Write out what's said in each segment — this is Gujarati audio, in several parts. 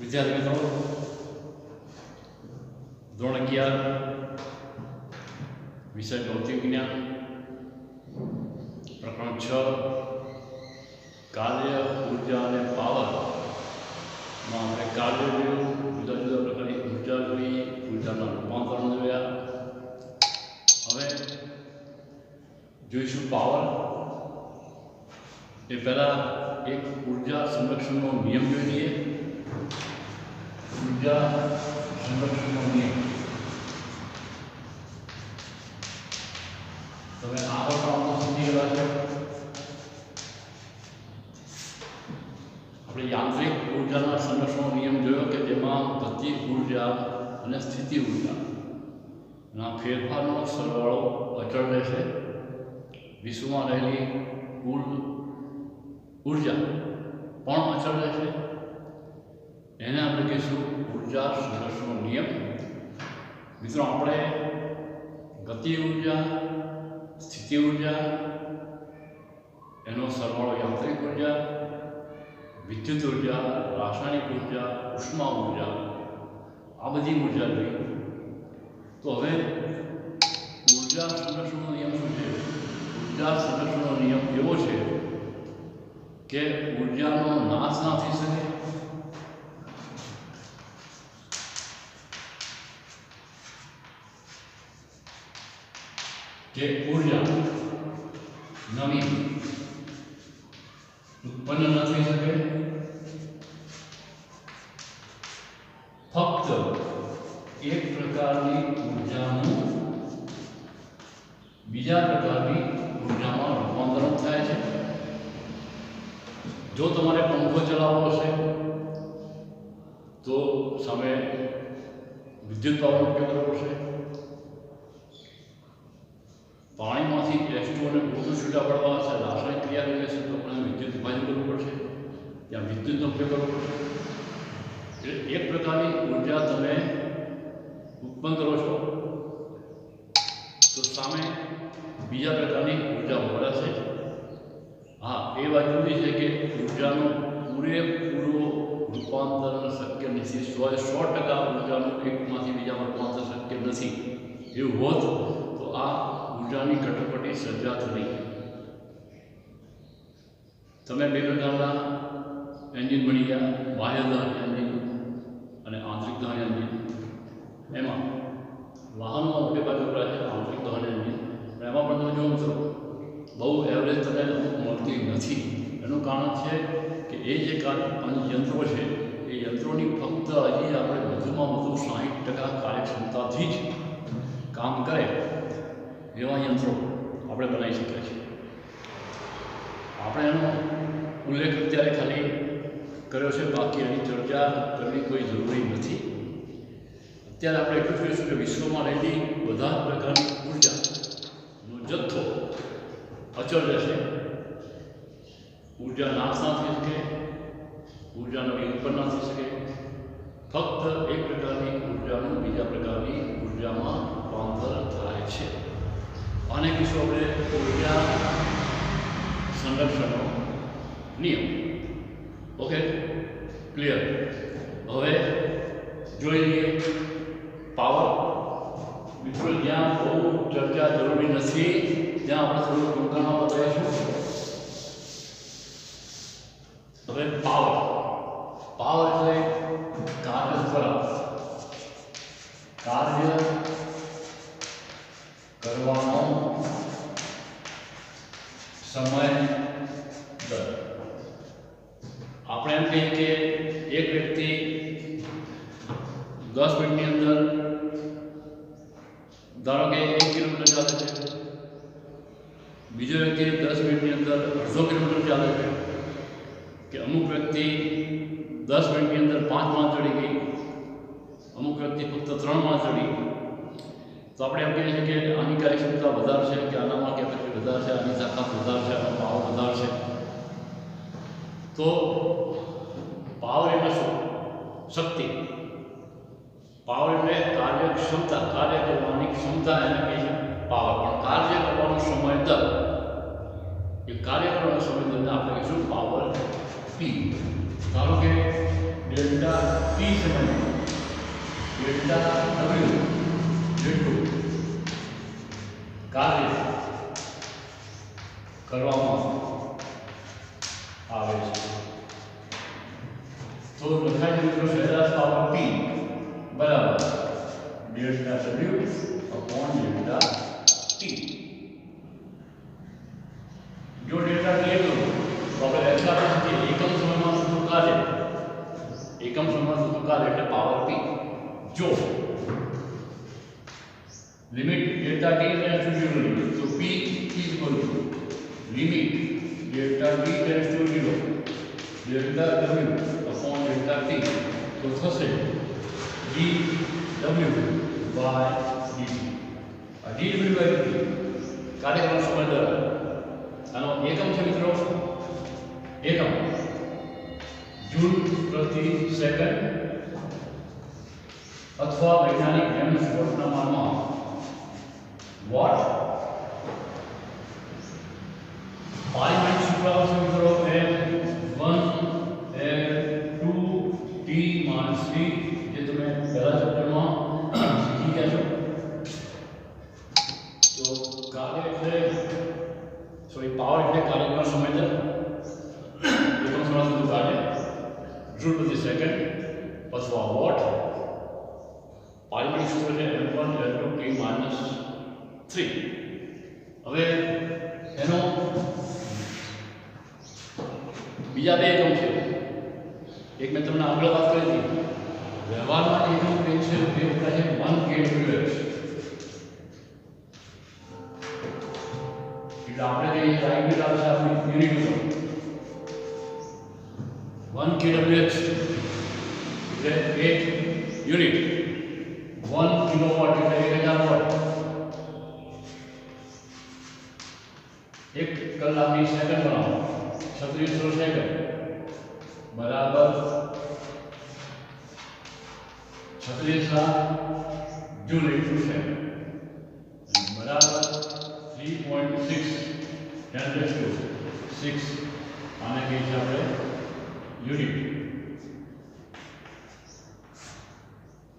विद्यार्थी मित्रों, धोरण 11 विषय भौतिक विज्ञान प्रकरण 6 कार्य ऊर्जा और पावर में આપણે કાર્ય જોયું, જુદા જુદા પ્રકારની ઊર્જા જોઈ, ઊર્જાના રૂપાંતરણ જોયા. હવે જોઈશું પાવર. એ પહેલા એક ઊર્જા સંરક્ષણનો નિયમ જોઈ લઈએ. ऊर्जा संरक्षण नियम તમે આ પ્રકારનો સમજી ગયા છો. આપણે યાંત્રિક ઊર્જાના સંરક્ષણનો નિયમ જોયો કે જેમાં ગતિ ઊર્જા અને સ્થિતિ ઊર્જાના ફેરફારનો સરવાળો અચળ રહેશે. વિશ્વમાં રહેલી કુલ ઊર્જા પણ અચળ રહેશે. એને આપણે કહીશું ઊર્જા સંરક્ષણનો નિયમ. મિત્રો, આપણે ગતિ ઊર્જા, સ્થિતિ ઊર્જા, એનો સરવાળો યાંત્રિક ઊર્જા, વિદ્યુત ઊર્જા, રાસાયણિક ઊર્જા, ઉષ્મા ઊર્જા, આ બધી ઊર્જા જોઈ. તો હવે ઊર્જા સંરક્ષણનો નિયમ શું છે? ઊર્જા સંરક્ષણનો નિયમ એવો છે કે ઊર્જાનો નાશ ના થઈ શકે, જે ઊર્જા નવી ઉત્પન્ન ન થઈ શકે. ફક્ત એક પ્રકારની ઊર્જાનું બીજા પ્રકારની ઊર્જામાં રૂપાંતરણ થાય છે. જો તમારે પંખો ચલાવવો હશે તો સામે વિદ્યુત પાવરનો ઉપયોગ કરવો પડશે. પાણીમાંથી H2 અને O2 છૂટા પડવા હશે, રાસાયણિક ક્રિયા કરી હશે તો આપણે વિદ્યુત વિભાજન કરવું પડશે, ત્યાં વિદ્યુતનો ઉપયોગ કરવો પડશે. એટલે એક પ્રકારની ઊર્જા તમે ઉત્પન્ન કરો છો તો સામે બીજા પ્રકારની ઊર્જા વપરાશે. હા, એ વાત જુદી છે કે ઊર્જાનું પૂરેપૂરો રૂપાંતરણ શક્ય નથી. 100% ઊર્જાનું એકમાંથી બીજામાં રૂપાંતર શક્ય નથી. એવું હોત તો આ ઊર્જાની કટોકટી સર્જાત નહીં. તમે બે પ્રકારના એન્જિન બની ગયા, બાહ્ય દહન એન્જિન અને આંતરિક દહન એન્જિન. એમાં વાહનોમાં મોટે ભાગે વપરાય છે આંતરિક દહન એન્જિન. એમાં પણ તમે જોવો છો બહુ એવરેજ તમને મળતી નથી. એનું કારણ છે કે એ જે યંત્રો છે એ યંત્રોની ફક્ત હજી આપણે વધુમાં વધુ 60% કાર્યક્ષમતાથી જ કામ કરે એવા યંત્રો આપણે બનાવી શકીએ છીએ. આપણે એનો ઉલ્લેખ અત્યારે ખાલી કર્યો છે, બાકી એની ચર્ચા કરવી કોઈ જરૂરી નથી. અત્યારે આપણે એટલું જોઈશું કે વિશ્વમાં રહેલી બધા જ પ્રકારની ઊર્જાનો જથ્થો અચળ રહેશે. ઊર્જા નાશ ના થઈ શકે, ઊર્જા નવી ઉત્પન્ન ના થઈ શકે. ફક્ત એક પ્રકારની ઊર્જાનું બીજા પ્રકારની ઊર્જામાં રૂપાંતર થાય છે. આને કહીશું આપણે ઊર્જા સંરક્ષણનો નિયમ. Okay, clear. હવે જોઈ લઈએ પાવર. મિત્રો, જ્યાં બહુ ચર્ચા જરૂરી નથી ત્યાં આપણે થોડું ટૂંકામાં બતાવીશું. હવે પાવર એટલે કાર્ય દ્વારા કાર્ય કરવાનો સમય દર. આપણે એમ કહીએ કે એક વ્યક્તિ 10 મિનિટની અંદર ધારો કે 1 કિલોમીટર ચાલે છે, બીજો વ્યક્તિ 10 મિનિટની અંદર 1.5 કિલોમીટર ચાલે છે, કે અમુક વ્યક્તિ 10 મિનિટની અંદર 5 માળ ચડી ગઈ, અમુક વ્યક્તિ ફક્ત 3 માળ ચડી. તો આપણે એમ કહીએ છીએ કે આની કાર્યક્ષમતા વધારે છે, કે આનામાં કેપેસિટી વધારે છે, આની તાકાત વધારે છે, આનો પાવર વધારે છે. તો પાવર એટલે શું? શક્તિ. પાવર એટલે કાર્યક્ષમતા, કાર્ય કરવાની ક્ષમતા, એને કહે છે પાવર. પણ કાર્ય કરવાનો સમય દર, એ કાર્ય કરવાનો સમય દરને આપણે કહીશું પાવર P. ધારો કે डेल्टा टी समयમાં डेल्टा W જેટલું કાર્ય કરવામાં આવે છે. તો લખાય મિત્રો સરેરાશ પાવર P બરાબર delta W upon delta T. जो डेल्टा T है तो આપણે લખી આપી શકીએ એકમ સમયમાં થતું કાર્ય એટલે પાવર P. જો limit delta T tends to 0 तो P is equal to limit delta T tends to 0 delta W upon delta T. तो થશે dW by dt. આ dW by dt કાર્ય કરવાનો સમય દર આનો એકમ છે મિત્રો એકમ જૂલ પ્રતિ સેકન્ડ અથવા વૈજ્ઞાનિક હેન્સ વોટના માનમાં વોટ. પારિમાણિક સૂત્ર આવશે મિત્રો M1 L2 T - C જે તમે પહેલા ચેપ્ટરમાં શીખી ગયા છો. તો કાર્ય એટલે પાવર એટલે કાર્ય કરવાનો સમય દર એકમ સમય સુધીનું કાર્ય જૂલ પ્રતિ સેકન્ડ અથવા વોટ. પારિમાણિક સૂત્ર છે M1 L2 T - 3. હવે એનો બીજા બે એકમ છે. એક મેં તમને આગળ વાત કરી હતી વ્યવહારમાં એકમ કહે છે તે વપરાય છે 1 kWh. એટલે આપણે કહીએ યુનિટ આવશે આપણી યુનિટ 1 kWh એટલે એક યુનિટ 1 કિલોવોટ એટલે 1000 વોટ. એક કલાકની સેકન્ડ બનાવો 3600 સેકન્ડ બરાબર 36 જૂલ ઇન્ટુ સેકન્ડ બરાબર 3.6 10 to 6. આને કહીએ છીએ આપણે યુનિટ.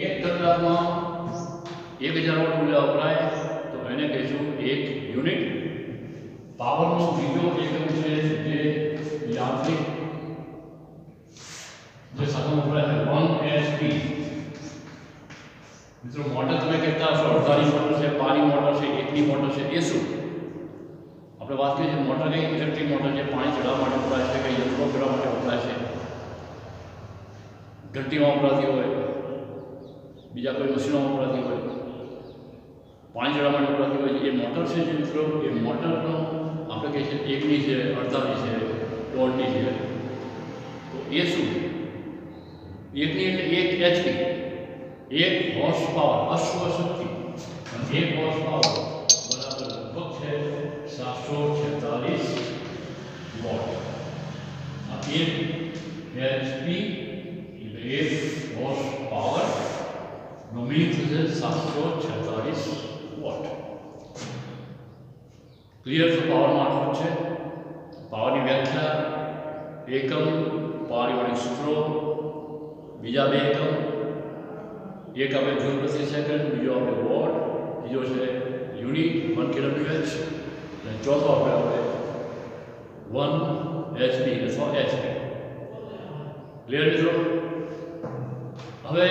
એક કલાકમાં 1000 વોટ ઉર્જા વપરાય તો એને કહીશું એક યુનિટ. પાવરનો બીજો એકમ છે જે યાંત્રિક જે સાધન વપરાય છે 1 HP. મિત્રો મોટર તમે કહેતા હશો અડધાની મોટર છે, પાણી મોટર છે, એકની મોટર છે. એ શું આપણે વાત કરીએ છીએ મોટર કઈ ઇલેક્ટ્રિક મોટર છે પાણી ચડાવવા માટે વપરાય છે, કઈ યંત્રો ફેરવા માટે વપરાય છે, ઘંટીમાં વપરાતી હોય, બીજા કોઈ મશીનો વપરાતી હોય, પાણી ચડાવવા માટે વપરાતી હોય. એ મોટર છે જે મિત્રો એ મોટરનો આપણે કહીએ છીએ એકની છે, અડધાની છે, દોઢની છે. તો એ શું એકની એટલે 1 HP 1 હોર્સ પાવર અશ્વ શક્તિ. 1 હોર્સ પાવર બરાબર લગભગ છે 746 વોટ. આ 1 HP એટલે 1 હોર્સ પાવર નો મીનિંગ થશે 746 વોટ. ક્લિયર છે? પાવરમાં આટલું છે. પાવરની વ્યાખ્યા એકમ પારિમાણિક સૂત્રો બીજા બે એકમ એક આપણે જૂલ પ્રતિ સેકન્ડ બીજો આપણે વોટ બીજો છે યુનિટ 1 kWh અને ચોથો આપણે 1 HP અથવા HP. ક્લિયર મિત્રો? હવે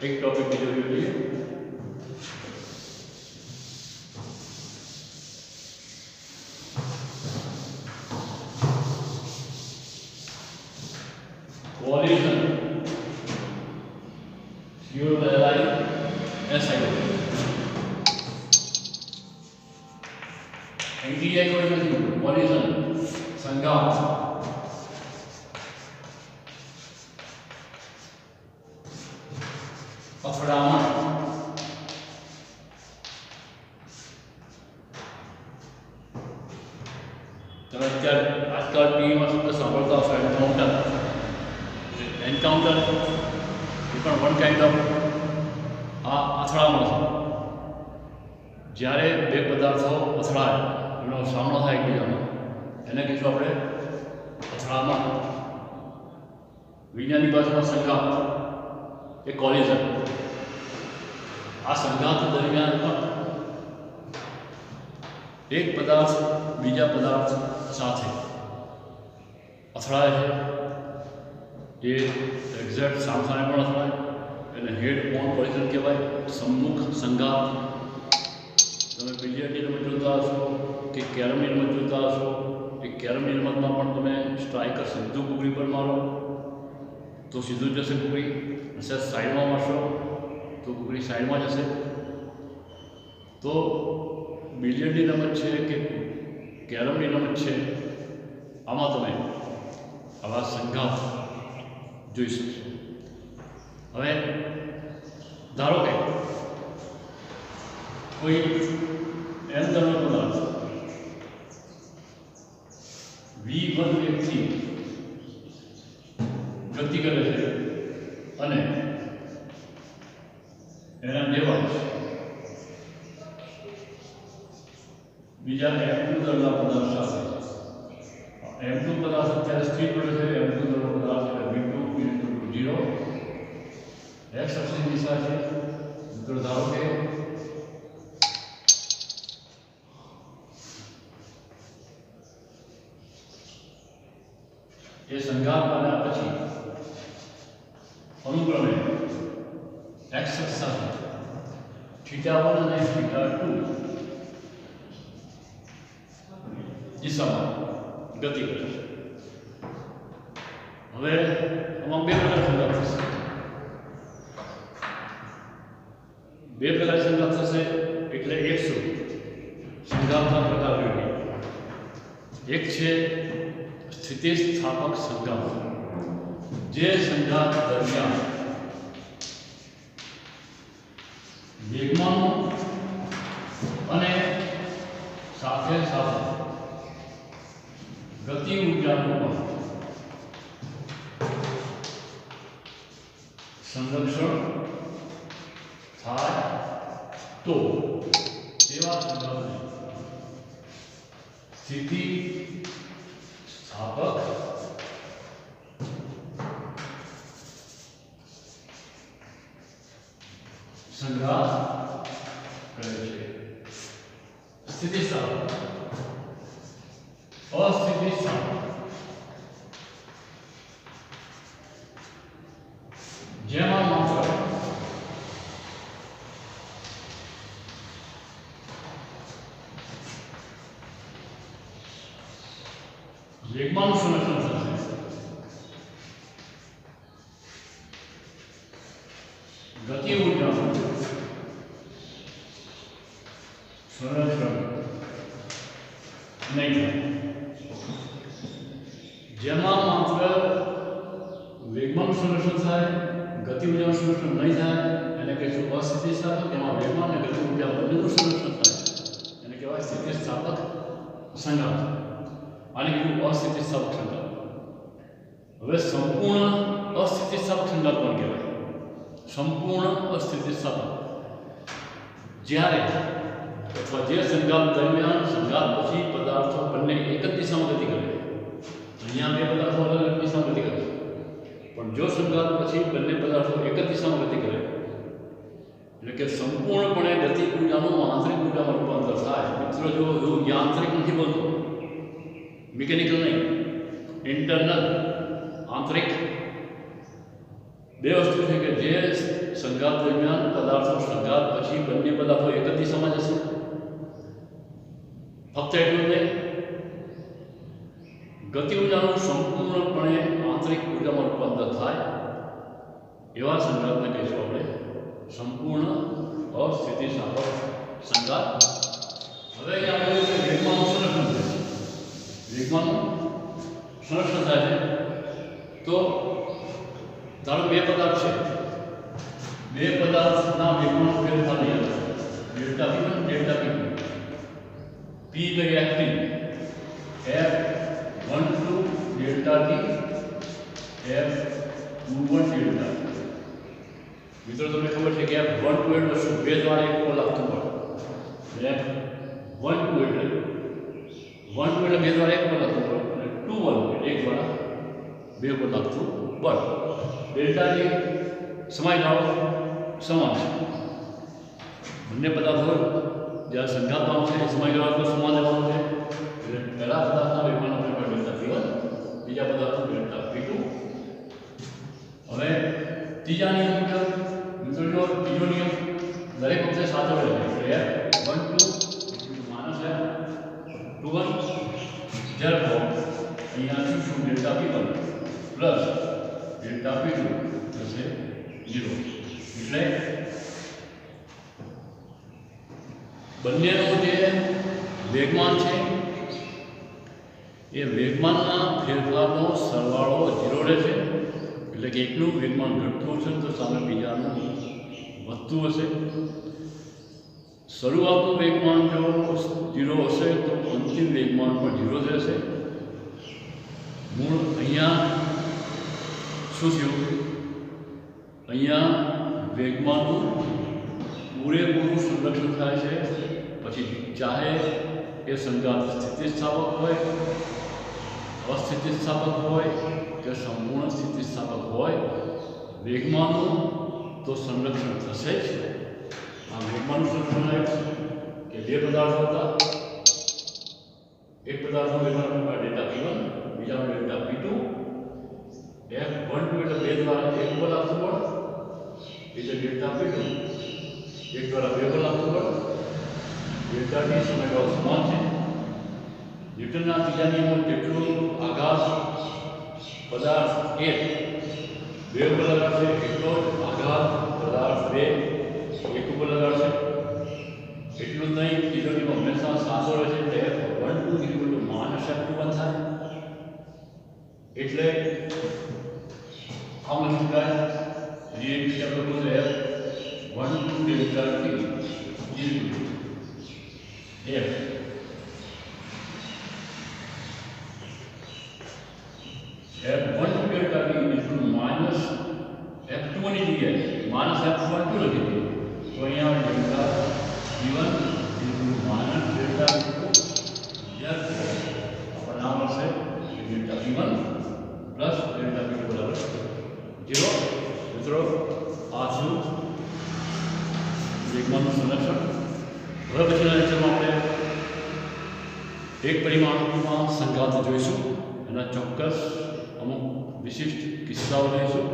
એક ટોપિક બીજો જોઈએ. Coalition COLI SI NTI કોઈ નથી. coalition સંઘાત. અથડામણ. તમે અત્યારે આજકાલ ટીવીમાં શબ્દ સાંભળતા હશો એન્કાઉન્ટર. એન્કાઉન્ટર એ પણ વન કાઇન્ડ ઓફ આ અથડામણ છે. જ્યારે બે પદાર્થો અથડાય એનો સામનો થાય એકબીજાનો એને કહીશું આપણે અથડામણ. વિજ્ઞાનની ભાષામાં સંઘાત એ કોલિઝન. આ સંઘાત દરમિયાન પણ એક પદાર્થ બીજા પદાર્થ સાથે અથડાય છે. એ એક્ઝેક્ટ સામસામે પણ અથડાય, એને હેડ ઓન કોલિઝન કહેવાય, સમ્મુખ સંઘાત. તમે બિલિયર્ડની રમત જોતા હશો કે કેરમની રમત જોતા હશો. એ કેરમની રમતમાં પણ તમે સ્ટ્રાઇકર સીધું કુકડી પર મારો તો સીધું જશે કુકડી, સર સાઈડમાં મારશો તો કુકડી સાઈડમાં જશે. તો બિલિયર્ડની રમત છે કે કેરમની રમત છે, આમાં તમે આવા સંઘાત જોઈ શકશો. હવે ધારો કે કોઈ એમ ધનનો પદાર્થ v1 વેગથી ગતિ કરે છે અને એના જેવા બીજા m2 દળના પદાર્થ સાથે m2 પદાર્થ અત્યારે સ્થિર પડે છે. m2 દળનો પદાર્થ એટલે v2 × 0 x અક્ષની દિશા છે. મિત્રો ધારો કે એ સંઘાત બન્યા પછી અનુક્રમે x અક્ષ સાથે θ1 અને θ2 દિશામાં ગતિ કરે છે. હવે આમાં બે પ્રકાર સંઘાત થશે. બે પ્રકાર સંઘાત થશે એટલે 100 સંઘાતના પ્રકાર જોઈએ. એક છે સ્થિતિસ્થાપક સંઘાત, જે સંઘાત દરમિયાન વેગમાન અને સાથે સાથે ગતિ ઊર્જાનું પણ સંરક્ષણ થાય તો તેવા સંઘાતને સ્થિતિ સ્થાપક સંઘાત કહે છે. સ્થિતિસ્થાપક, અસ્થિતિસ્થાપક. જેમાં માત્ર વેગમાન સંરક્ષણ થશે, ગતિ ઊર્જાનું સંરક્ષણ નહીં થાય. જેમાં માત્ર વેગમાન સંરક્ષણ થાય, ગતિ ઊર્જાનું સંરક્ષણ નહીં થાય એને કહીશું અસ્થિતિસ્થાપક. એમાં વેગમાન અને ગતિ ઊર્જા બંનેનું સંરક્ષણ થાય એને કહેવાય સ્થિતિસ્થાપક સંઘાત. આને કીધું અસ્થિતિસ્થાપક સંઘાત. હવે સંપૂર્ણ અસ્થિતિસ્થાપક સંઘાત પણ કહેવાય. સંપૂર્ણ અસ્થિતિસ્થાપક જ્યારે અથવા જે સંઘાત દરમિયાન સંઘાત પછી પદાર્થો બંને એક જ દિશામાં ગતિ કરે. અહીંયા બે પદાર્થો અલગ અલગ દિશામાં ગતિ કરે, પણ જો સંઘાત પછી બંને પદાર્થો એક જ દિશામાં ગતિ કરે એટલે કે સંપૂર્ણપણે ગતિ ઊર્જાનું આંતરિક ઊર્જામાં રૂપાંતર થાય. મિત્રો જો હું યાંત્રિક નથી બોલતો, મિકેનિકલ નહીં, ઇન્ટરનલ, આંતરિક. બે વસ્તુ છે કે જે સંઘાત દરમિયાન પદાર્થો સંઘાત પછી બંને પદાર્થો એક જ દિશામાં જશે. ફક્ત એટલું જ નહીં, ગતિ ઊર્જાનું સંપૂર્ણપણે આંતરિક ઊર્જામાં રૂપાંતર થાય એવા સંઘાતને કહીશું આપણે સંપૂર્ણ અસ્થિતિસ્થાપક સંઘાત. હવે અહીંયા આપણે વેગમાનનું સંરક્ષણ થાય છે. વેગમાનનું સંરક્ષણ થાય છે તો ધારો બે પદાર્થ છે, બે પદાર્થના વેગમાન ફેરફાર નહીં આવે. Delta P1 delta P2. P એટલે active, F12 delta T, F21 delta. મિત્રો તમને ખબર છે કે F12 એટલે શું? બે દ્વારા એક પર લાગતું બળ. F12 એટલે 1 એટલે બે દ્વારા એક પર લાગતું બળ અને 21 એક દ્વારા બે પર લાગતું ઉપર ડેલ્ટાની સમયગાળો સમાન છે. બંને પદાર્થો જ્યારે સંઘાતમાં છે એ સમયગાળો તો સમાન લેવાનો છે. એટલે પહેલા પદાર્થના વેગમાન આપણે ડેલ્ટા P1, બીજા પદાર્થનો ડેલ્ટા P2. હવે ત્રીજા નિયમ મુજબ ન્યૂટનનો ત્રીજો નિયમ દરેક વખતે સાચો રહે છે. F12 માઇનસ F21 therefore અહીંયા શું delta P1 plus delta P2 થશે 0. એટલે બંનેનો જે વેગમાન છે એ વેગમાનના ફેરફારનો સરવાળો 0 રહેશે. એટલે કે એકનું વેગમાન ઘટતું હશે તો સામે બીજાનું વધતું હશે. શરૂઆતનું વેગમાન જો 0 હશે તો અંતિમ વેગમાન પણ 0 જ રહેશે. મૂળ અહીંયા શું થયું? અહીંયા વેગમાનનું પૂરેપૂરું સંરક્ષણ થાય છે. પછી ચાહે એ સંઘાત સ્થિતિસ્થાપક હોય, અસ્થિતિસ્થાપક હોય કે સંપૂર્ણ સ્થિતિસ્થાપક હોય, વેગમાનનું તો સંરક્ષણ થશે જ. આ વેગમાનનું સંરક્ષણ આવે કે બે પદાર્થો હતા, એક પદાર્થનું વેગમાન ડેલ્ટા P1, બીજાનું ડેલ્ટા P2. F12 એટલે બે દ્વારા એક બળ આપતું બળ એટલે ડેલ્ટા P2, એક દ્વારા બે બળ આપતું બળ ડેલ્ટા T સમયગાળો સમાન છે. ન્યૂટનના ત્રીજા નિયમમાં જેટલું આઘાત પદાર્થ 1 બે ઉપર લગાડશે એટલો જ આઘાત પદાર્થ 2 એક ઉપર લગાડશે. એટલું જ નહીં, ત્રીજો નિયમ હંમેશા સાચો રહે છે. F12 માઇનસ F21 થાય. એટલે આમ લખી શકાય રીએક્શન લખું છે F12 delta T F F12 delta T minus F21 ની જગ્યાએ માઇનસ F12 લખી દીધું તો અહીંયા delta P1 minus delta P2 પરિણામ મળશે delta P1 plus delta P2 બરાબર 0. મિત્રો આ શું વેગમાનનું સંરક્ષણ. હવે પછીના લેક્ચરમાં આપણે એક પરિમાણમાં સંઘાત જોઈશું. એના ચોક્કસ અમુક વિશિષ્ટ કિસ્સાઓ જોઈશું.